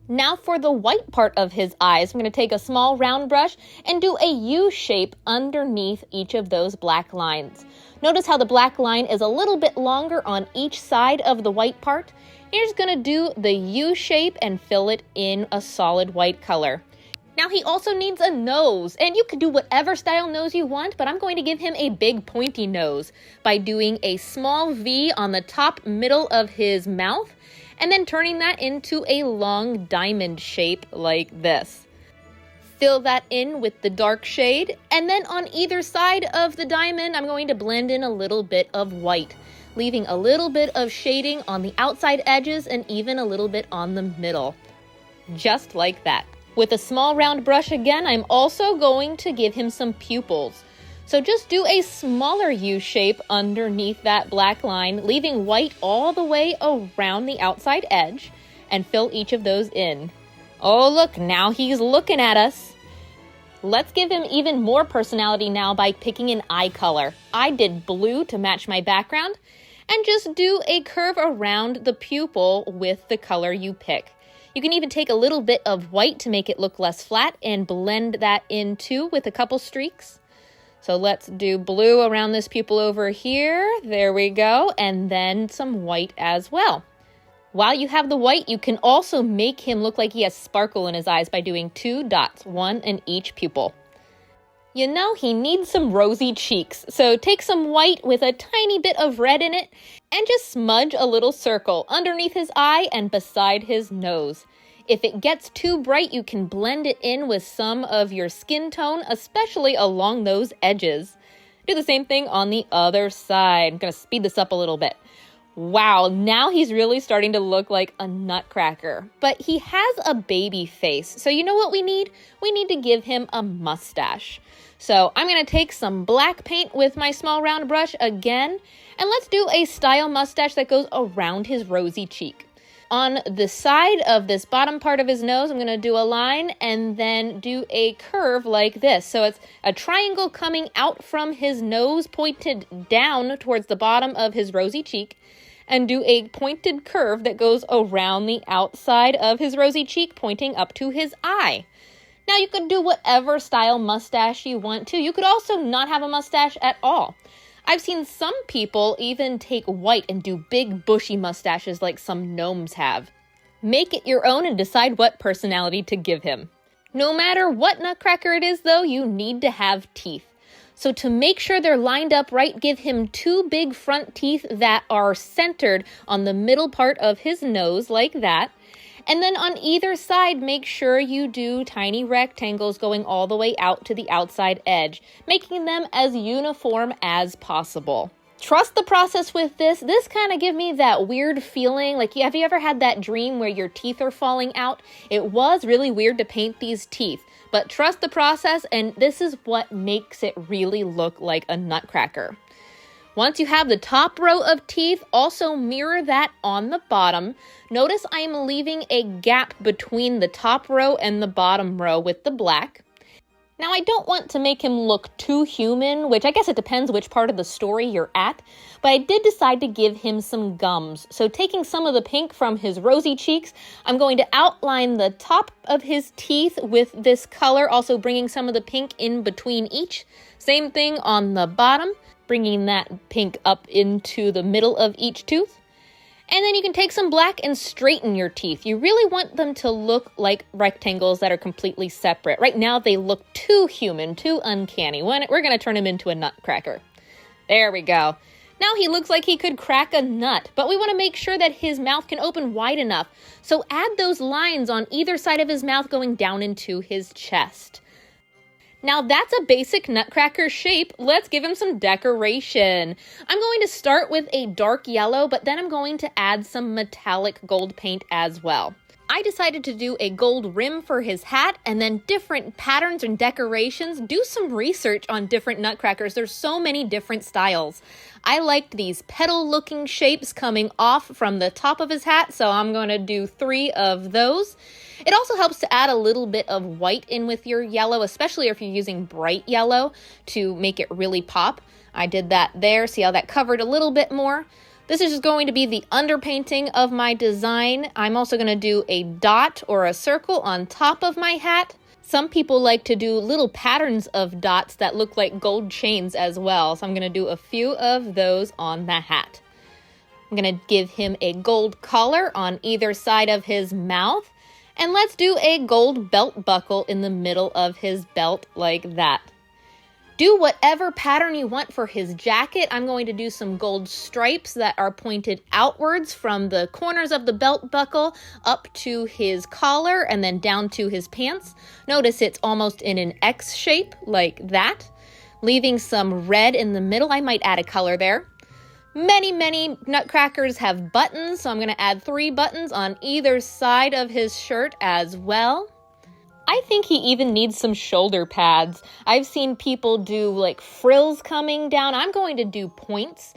Now for the white part of his eyes, I'm going to take a small round brush and do a U shape underneath each of those black lines. Notice how the black line is a little bit longer on each side of the white part. You're just going to do the U shape and fill it in a solid white color. Now he also needs a nose, and you can do whatever style nose you want, but I'm going to give him a big pointy nose by doing a small V on the top middle of his mouth and then turning that into a long diamond shape like this. Fill that in with the dark shade, and then on either side of the diamond, I'm going to blend in a little bit of white, leaving a little bit of shading on the outside edges and even a little bit on the middle. Just like that. With a small round brush again, I'm also going to give him some pupils. So just do a smaller U shape underneath that black line, leaving white all the way around the outside edge, and fill each of those in. Oh look, now he's looking at us. Let's give him even more personality now by picking an eye color. I did blue to match my background, and just do a curve around the pupil with the color you pick. You can even take a little bit of white to make it look less flat and blend that in too with a couple streaks. So let's do blue around this pupil over here. There we go. And then some white as well. While you have the white, you can also make him look like he has sparkle in his eyes by doing 2 dots, one in each pupil. You know, he needs some rosy cheeks, so take some white with a tiny bit of red in it and just smudge a little circle underneath his eye and beside his nose. If it gets too bright, you can blend it in with some of your skin tone, especially along those edges. Do the same thing on the other side. I'm going to speed this up a little bit. Wow, now he's really starting to look like a nutcracker. But he has a baby face, so you know what we need? We need to give him a mustache. So I'm going to take some black paint with my small round brush again, and let's do a style mustache that goes around his rosy cheek. On the side of this bottom part of his nose, I'm going to do a line and then do a curve like this. So it's a triangle coming out from his nose, pointed down towards the bottom of his rosy cheek, and do a pointed curve that goes around the outside of his rosy cheek, pointing up to his eye. Now you could do whatever style mustache you want to. You could also not have a mustache at all. I've seen some people even take white and do big bushy mustaches like some gnomes have. Make it your own and decide what personality to give him. No matter what nutcracker it is though, you need to have teeth. So to make sure they're lined up right, give him 2 big front teeth that are centered on the middle part of his nose like that. And then on either side, make sure you do tiny rectangles going all the way out to the outside edge, making them as uniform as possible. Trust the process with this. This kind of gives me that weird feeling. Like, have you ever had that dream where your teeth are falling out? It was really weird to paint these teeth, but trust the process, and this is what makes it really look like a nutcracker. Once you have the top row of teeth, also mirror that on the bottom. Notice I'm leaving a gap between the top row and the bottom row with the black. Now, I don't want to make him look too human, which I guess it depends which part of the story you're at, but I did decide to give him some gums. So taking some of the pink from his rosy cheeks, I'm going to outline the top of his teeth with this color, also bringing some of the pink in between each. Same thing on the bottom, bringing that pink up into the middle of each tooth. And then you can take some black and straighten your teeth. You really want them to look like rectangles that are completely separate. Right now, they look too human, too uncanny. We're going to turn him into a nutcracker. There we go. Now he looks like he could crack a nut, but we want to make sure that his mouth can open wide enough. So add those lines on either side of his mouth going down into his chest. Now that's a basic nutcracker shape. Let's give him some decoration. I'm going to start with a dark yellow, but then I'm going to add some metallic gold paint as well. I decided to do a gold rim for his hat and then different patterns and decorations. Do some research on different nutcrackers. There's so many different styles. I liked these petal-looking shapes coming off from the top of his hat, so I'm going to do 3 of those. It also helps to add a little bit of white in with your yellow, especially if you're using bright yellow to make it really pop. I did that there. See how that covered a little bit more? This is just going to be the underpainting of my design. I'm also going to do a dot or a circle on top of my hat. Some people like to do little patterns of dots that look like gold chains as well. So I'm going to do a few of those on the hat. I'm going to give him a gold collar on either side of his mouth. And let's do a gold belt buckle in the middle of his belt like that. Do whatever pattern you want for his jacket. I'm going to do some gold stripes that are pointed outwards from the corners of the belt buckle up to his collar and then down to his pants. Notice it's almost in an X shape like that. Leaving some red in the middle. I might add a color there. Many nutcrackers have buttons, so I'm going to add 3 buttons on either side of his shirt as well. I think he even needs some shoulder pads. I've seen people do like frills coming down. I'm going to do points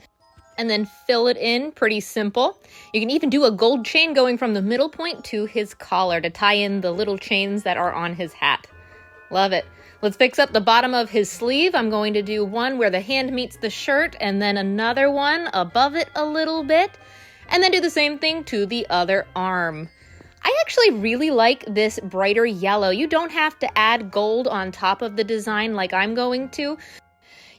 and then fill it in. Pretty simple. You can even do a gold chain going from the middle point to his collar to tie in the little chains that are on his hat. Love it. Let's fix up the bottom of his sleeve. I'm going to do one where the hand meets the shirt and then another one above it a little bit. And then do the same thing to the other arm. I actually really like this brighter yellow. You don't have to add gold on top of the design like I'm going to.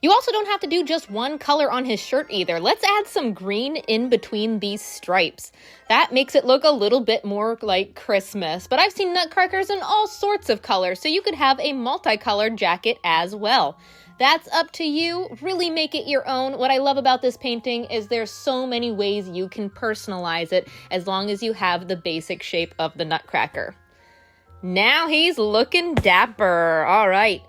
You also don't have to do just one color on his shirt either. Let's add some green in between these stripes. That makes it look a little bit more like Christmas. But I've seen nutcrackers in all sorts of colors, so you could have a multicolored jacket as well. That's up to you. Really make it your own. What I love about this painting is there's so many ways you can personalize it as long as you have the basic shape of the nutcracker. Now he's looking dapper. All right.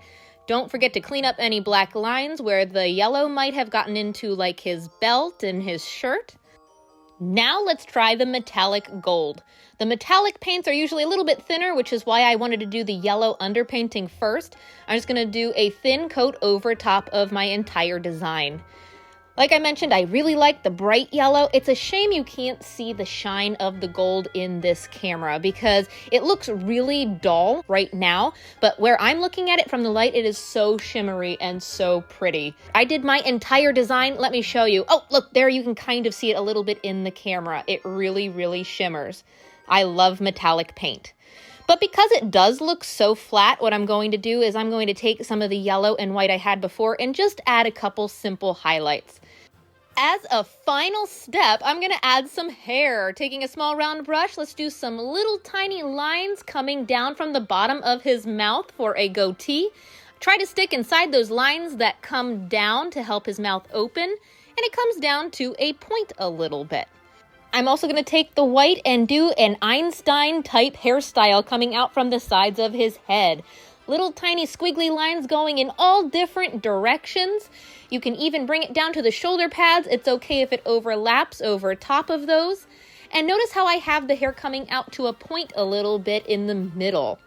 Don't forget to clean up any black lines where the yellow might have gotten into like his belt and his shirt. Now let's try the metallic gold. The metallic paints are usually a little bit thinner, which is why I wanted to do the yellow underpainting first. I'm just going to do a thin coat over top of my entire design. Like I mentioned, I really like the bright yellow. It's a shame you can't see the shine of the gold in this camera because it looks really dull right now, but where I'm looking at it from the light, it is so shimmery and so pretty. I did my entire design. Let me show you. Oh, look, there you can kind of see it a little bit in the camera. It really shimmers. I love metallic paint. But because it does look so flat, what I'm going to do is I'm going to take some of the yellow and white I had before and just add a couple simple highlights. As a final step, I'm going to add some hair. Taking a small round brush, let's do some little tiny lines coming down from the bottom of his mouth for a goatee. Try to stick inside those lines that come down to help his mouth open, and it comes down to a point a little bit. I'm also going to take the white and do an Einstein type hairstyle coming out from the sides of his head. Little tiny squiggly lines going in all different directions. You can even bring it down to the shoulder pads. It's okay if it overlaps over top of those. And notice how I have the hair coming out to a point a little bit in the middle.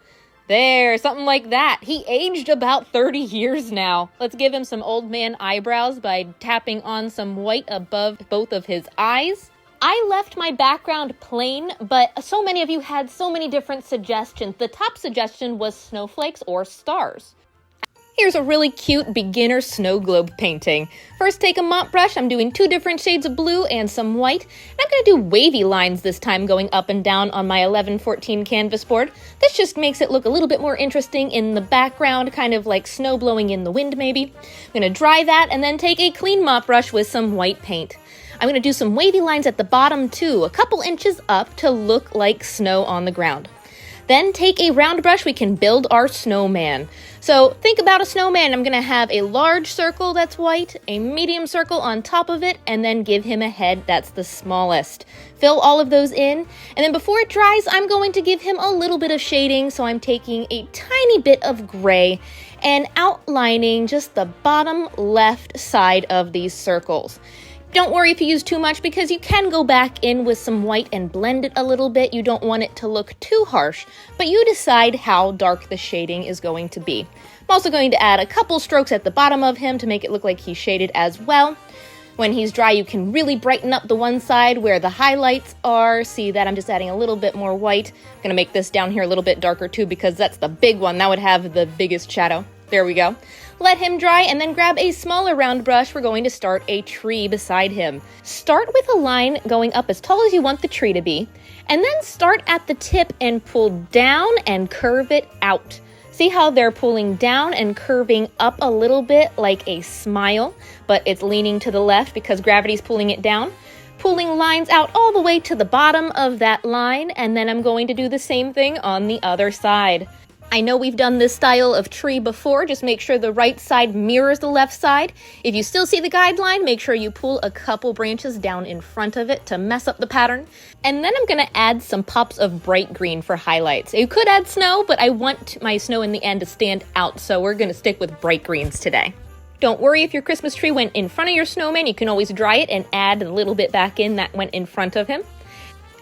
There, something like that. He aged about 30 years now. Let's give him some old man eyebrows by tapping on some white above both of his eyes. I left my background plain, but so many of you had so many different suggestions. The top suggestion was snowflakes or stars. Here's a really cute beginner snow globe painting. First, take a mop brush. I'm doing 2 different shades of blue and some white. And I'm going to do wavy lines this time going up and down on my 1114 canvas board. This just makes it look a little bit more interesting in the background, kind of like snow blowing in the wind maybe. I'm going to dry that and then take a clean mop brush with some white paint. I'm going to do some wavy lines at the bottom too, a couple inches up to look like snow on the ground. Then take a round brush, we can build our snowman. So think about a snowman. I'm going to have a large circle that's white, a medium circle on top of it, and then give him a head that's the smallest. Fill all of those in, and then before it dries, I'm going to give him a little bit of shading. So I'm taking a tiny bit of gray and outlining just the bottom left side of these circles. Don't worry if you use too much because you can go back in with some white and blend it a little bit. You don't want it to look too harsh, but you decide how dark the shading is going to be. I'm also going to add a couple strokes at the bottom of him to make it look like he's shaded as well. When he's dry, you can really brighten up the one side where the highlights are. See that I'm just adding a little bit more white. I'm going to make this down here a little bit darker too because that's the big one. That would have the biggest shadow. There we go. Let him dry and then grab a smaller round brush. We're going to start a tree beside him. Start with a line going up as tall as you want the tree to be, and then start at the tip and pull down and curve it out. See how they're pulling down and curving up a little bit like a smile, but it's leaning to the left because gravity's pulling it down. Pulling lines out all the way to the bottom of that line, and then I'm going to do the same thing on the other side. I know we've done this style of tree before, just make sure the right side mirrors the left side. If you still see the guideline, make sure you pull a couple branches down in front of it to mess up the pattern. And then I'm going to add some pops of bright green for highlights. You could add snow, but I want my snow in the end to stand out, so we're going to stick with bright greens today. Don't worry if your Christmas tree went in front of your snowman, you can always dry it and add a little bit back in that went in front of him.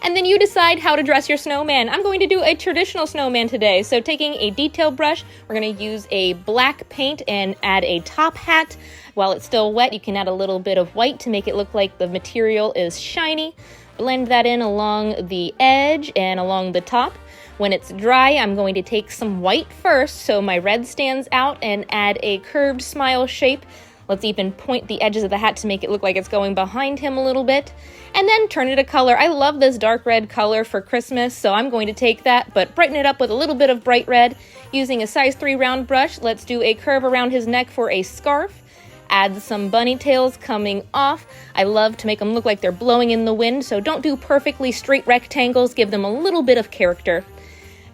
And then you decide how to dress your snowman. I'm going to do a traditional snowman today. So taking a detail brush, we're going to use a black paint and add a top hat. While it's still wet, you can add a little bit of white to make it look like the material is shiny. Blend that in along the edge and along the top. When it's dry, I'm going to take some white first so my red stands out and add a curved smile shape. Let's even point the edges of the hat to make it look like it's going behind him a little bit. And then turn it a color. I love this dark red color for Christmas, so I'm going to take that, but brighten it up with a little bit of bright red. Using a size 3 round brush, let's do a curve around his neck for a scarf. Add some bunny tails coming off. I love to make them look like they're blowing in the wind, so don't do perfectly straight rectangles. Give them a little bit of character.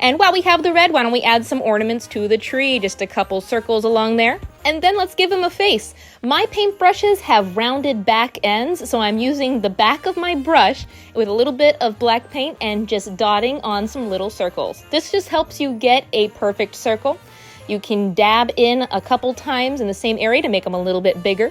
And while we have the red, why don't we add some ornaments to the tree? Just a couple circles along there. And then let's give him a face. My paintbrushes have rounded back ends, so I'm using the back of my brush with a little bit of black paint and just dotting on some little circles. This just helps you get a perfect circle. You can dab in a couple times in the same area to make them a little bit bigger.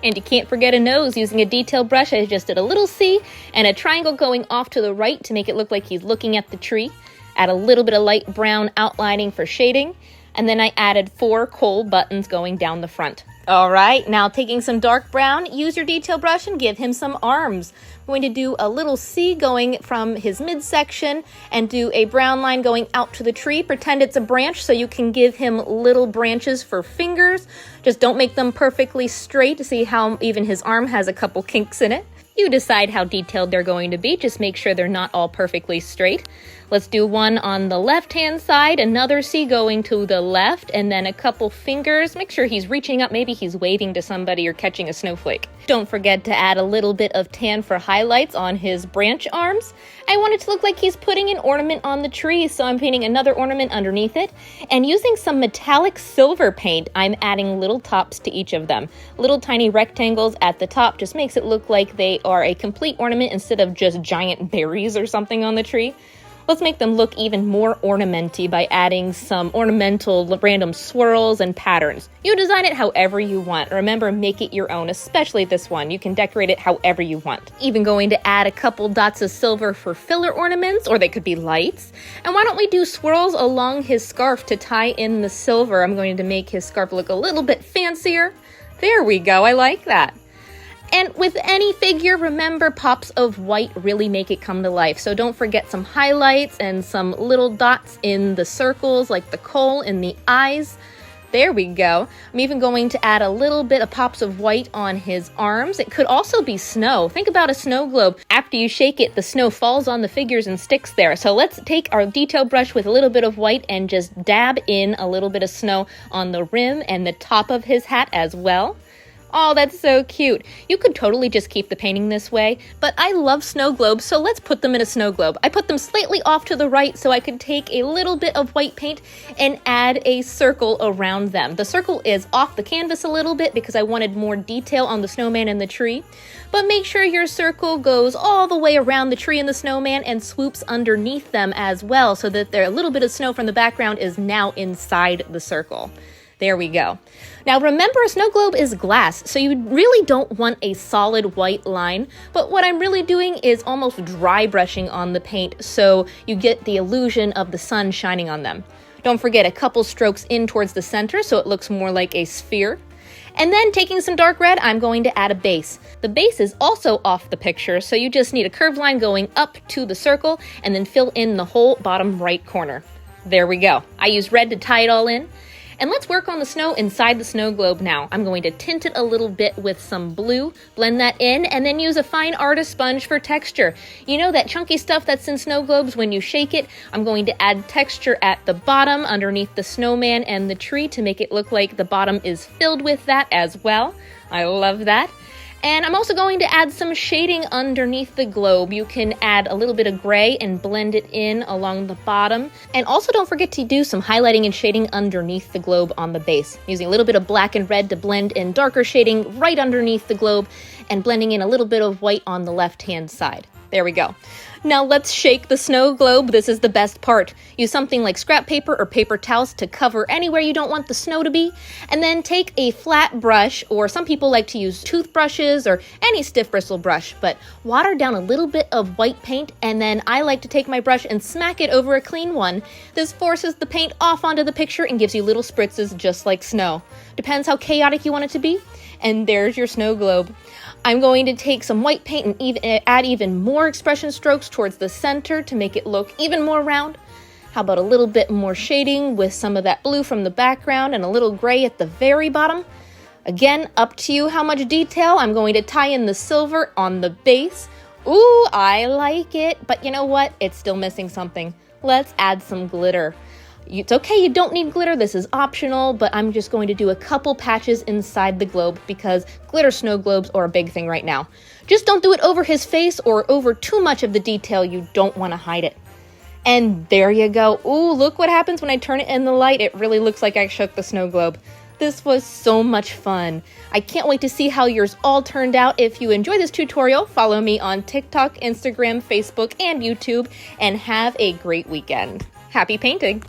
And you can't forget a nose. Using a detail brush, I just did a little C and a triangle going off to the right to make it look like he's looking at the tree. Add a little bit of light brown outlining for shading, and then I added 4 kohl buttons going down the front. All right, now taking some dark brown, use your detail brush and give him some arms. I'm going to do a little C going from his midsection and do a brown line going out to the tree. Pretend it's a branch so you can give him little branches for fingers. Just don't make them perfectly straight to see how even his arm has a couple kinks in it. You decide how detailed they're going to be. Just make sure they're not all perfectly straight. Let's do one on the left-hand side, another C going to the left, and then a couple fingers. Make sure he's reaching up. Maybe he's waving to somebody or catching a snowflake. Don't forget to add a little bit of tan for highlights on his branch arms. I want it to look like he's putting an ornament on the tree, so I'm painting another ornament underneath it. And using some metallic silver paint, I'm adding little tops to each of them. Little tiny rectangles at the top just makes it look like they are a complete ornament instead of just giant berries or something on the tree. Let's make them look even more ornamenty by adding some ornamental random swirls and patterns. You design it however you want. Remember, make it your own, especially this one. You can decorate it however you want. Even going to add a couple dots of silver for filler ornaments, or they could be lights. And why don't we do swirls along his scarf to tie in the silver? I'm going to make his scarf look a little bit fancier. There we go, I like that. And with any figure, remember, pops of white really make it come to life. So don't forget some highlights and some little dots in the circles, like the kohl in the eyes. There we go. I'm even going to add a little bit of pops of white on his arms. It could also be snow. Think about a snow globe. After you shake it, the snow falls on the figures and sticks there. So let's take our detail brush with a little bit of white and just dab in a little bit of snow on the rim and the top of his hat as well. Oh, that's so cute. You could totally just keep the painting this way, but I love snow globes, so let's put them in a snow globe. I put them slightly off to the right so I could take a little bit of white paint and add a circle around them. The circle is off the canvas a little bit because I wanted more detail on the snowman and the tree, but make sure your circle goes all the way around the tree and the snowman and swoops underneath them as well so that a little bit of snow from the background is now inside the circle. There we go. Now remember, a snow globe is glass, so you really don't want a solid white line, but what I'm really doing is almost dry brushing on the paint so you get the illusion of the sun shining on them. Don't forget a couple strokes in towards the center so it looks more like a sphere. And then taking some dark red, I'm going to add a base. The base is also off the picture, so you just need a curved line going up to the circle and then fill in the whole bottom right corner. There we go. I used red to tie it all in. And let's work on the snow inside the snow globe now. I'm going to tint it a little bit with some blue, blend that in, and then use a fine artist sponge for texture. You know that chunky stuff that's in snow globes when you shake it? I'm going to add texture at the bottom underneath the snowman and the tree to make it look like the bottom is filled with that as well. I love that. And I'm also going to add some shading underneath the globe. You can add a little bit of gray and blend it in along the bottom. And also don't forget to do some highlighting and shading underneath the globe on the base. Using a little bit of black and red to blend in darker shading right underneath the globe and blending in a little bit of white on the left-hand side. There we go. Now let's shake the snow globe. This is the best part. Use something like scrap paper or paper towels to cover anywhere you don't want the snow to be. And then take a flat brush, or some people like to use toothbrushes or any stiff bristle brush, but water down a little bit of white paint, and then I like to take my brush and smack it over a clean one. This forces the paint off onto the picture and gives you little spritzes just like snow. Depends how chaotic you want it to be. And there's your snow globe. I'm going to take some white paint and add even more expression strokes towards the center to make it look even more round. How about a little bit more shading with some of that blue from the background and a little gray at the very bottom? Again, up to you how much detail. I'm going to tie in the silver on the base. Ooh, I like it, but you know what? It's still missing something. Let's add some glitter. It's okay, you don't need glitter, this is optional, but I'm just going to do a couple patches inside the globe because glitter snow globes are a big thing right now. Just don't do it over his face or over too much of the detail. You don't want to hide it. And there you go. Ooh, look what happens when I turn it in the light. It really looks like I shook the snow globe. This was so much fun. I can't wait to see how yours all turned out. If you enjoyed this tutorial, follow me on TikTok, Instagram, Facebook, and YouTube, and have a great weekend. Happy painting!